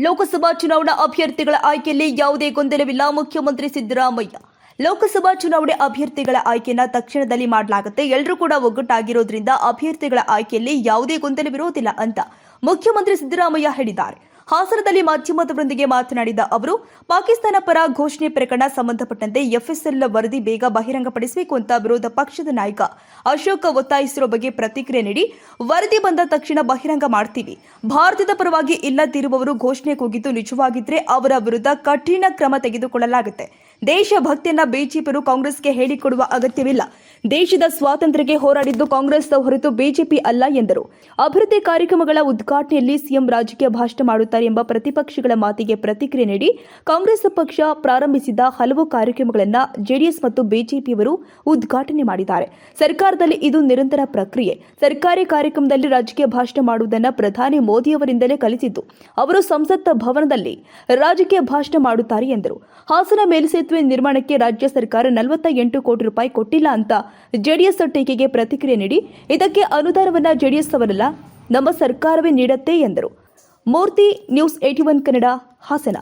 ಲೋಕಸಭಾ ಚುನಾವಣಾ ಅಭ್ಯರ್ಥಿಗಳ ಆಯ್ಕೆಯಲ್ಲಿ ಯಾವುದೇ ಗೊಂದಲವಿಲ್ಲ. ಮುಖ್ಯಮಂತ್ರಿ ಸಿದ್ದರಾಮಯ್ಯ ಲೋಕಸಭಾ ಚುನಾವಣೆ ಅಭ್ಯರ್ಥಿಗಳ ಆಯ್ಕೆಯನ್ನು ತಕ್ಷಣದಲ್ಲಿ ಮಾಡಲಾಗುತ್ತೆ. ಎಲ್ಲರೂ ಕೂಡ ಒಗ್ಗಟ್ಟಾಗಿರೋದ್ರಿಂದ ಅಭ್ಯರ್ಥಿಗಳ ಆಯ್ಕೆಯಲ್ಲಿ ಯಾವುದೇ ಗೊಂದಲವಿರೋದಿಲ್ಲ ಅಂತ ಮುಖ್ಯಮಂತ್ರಿ ಸಿದ್ದರಾಮಯ್ಯ ಹೇಳಿದ್ದಾರೆ. ಹಾಸನದಲ್ಲಿ ಮಾಧ್ಯಮದವರೊಂದಿಗೆ ಮಾತನಾಡಿದ ಅವರು, ಪಾಕಿಸ್ತಾನ ಪರ ಘೋಷಣೆ ಪ್ರಕರಣ ಸಂಬಂಧಪಟ್ಟಂತೆ ಎಫ್ಎಸ್ಎಲ್ ವರದಿ ಬೇಗ ಬಹಿರಂಗಪಡಿಸಬೇಕು ಅಂತ ವಿರೋಧ ಪಕ್ಷದ ನಾಯಕ ಅಶೋಕ್ ಒತ್ತಾಯಿಸಿರುವ ಬಗ್ಗೆ ಪ್ರತಿಕ್ರಿಯೆ ನೀಡಿ, ವರದಿ ಬಂದ ತಕ್ಷಣ ಬಹಿರಂಗ ಮಾಡ್ತೀವಿ. ಭಾರತದ ಪರವಾಗಿ ಇಲ್ಲದಿರುವವರು ಘೋಷಣೆ ಕೂಗಿದ್ದು ನಿಜವಾಗಿದ್ರೆ ಅವರ ವಿರುದ್ಧ ಕಠಿಣ ಕ್ರಮ ತೆಗೆದುಕೊಳ್ಳಲಾಗುತ್ತೆ. ದೇಶಭಕ್ತಿಯನ್ನ ಬಿಜೆಪಿಯವರು ಕಾಂಗ್ರೆಸ್ಗೆ ಹೇಳಿಕೊಡುವ ಅಗತ್ಯವಿಲ್ಲ. ದೇಶದ ಸ್ವಾತಂತ್ರ್ಯಕ್ಕೆ ಹೋರಾಡಿದ್ದು ಕಾಂಗ್ರೆಸ್ ಹೊರತು ಬಿಜೆಪಿ ಅಲ್ಲ ಎಂದರು. ಅಭಿವೃದ್ಧಿ ಕಾರ್ಯಕ್ರಮಗಳ ಉದ್ಘಾಟನೆಯಲ್ಲಿ ಸಿಎಂ ರಾಜಕೀಯ ಭಾಷಣ ಮಾಡುತ್ತಾರೆ ಎಂಬ ಪ್ರತಿಪಕ್ಷಗಳ ಮಾತಿಗೆ ಪ್ರತಿಕ್ರಿಯೆ ನೀಡಿ, ಕಾಂಗ್ರೆಸ್ ಪಕ್ಷ ಪ್ರಾರಂಭಿಸಿದ ಹಲವು ಕಾರ್ಯಕ್ರಮಗಳನ್ನು ಜೆಡಿಎಸ್ ಮತ್ತು ಬಿಜೆಪಿಯವರು ಉದ್ಘಾಟನೆ ಮಾಡಿದ್ದಾರೆ. ಸರ್ಕಾರದಲ್ಲಿ ಇದು ನಿರಂತರ ಪ್ರಕ್ರಿಯೆ. ಸರ್ಕಾರಿ ಕಾರ್ಯಕ್ರಮದಲ್ಲಿ ರಾಜಕೀಯ ಭಾಷಣ ಮಾಡುವುದನ್ನು ಪ್ರಧಾನಿ ಮೋದಿಯವರಿಂದಲೇ ಕಲಿಸಿದ್ದು. ಅವರು ಸಂಸತ್ ಭವನದಲ್ಲಿ ರಾಜಕೀಯ ಭಾಷಣ ಮಾಡುತ್ತಾರೆ ಎಂದರು. ಹಾಸನ ಮೇಲ್ಸೇತುವೆ ನಿರ್ಮಾಣಕ್ಕೆ ರಾಜ್ಯ ಸರ್ಕಾರ 48 ಕೋಟಿ ರೂಪಾಯಿ ಕೊಟ್ಟಿಲ್ಲ ಅಂತ ಜೆಡಿಎಸ್ ಟೀಕೆಗೆ ಪ್ರತಿಕ್ರಿಯೆ ನೀಡಿ, ಇದಕ್ಕೆ ಅನುದಾನವನ್ನ ಜೆಡಿಎಸ್ ಅವರಲ್ಲ, ನಮ್ಮ ಸರ್ಕಾರವೇ ನೀಡುತ್ತೆ ಎಂದರು. ಮೂರ್ತಿ, ನ್ಯೂಸ್ 81 ಕನ್ನಡ, ಹಾಸನ.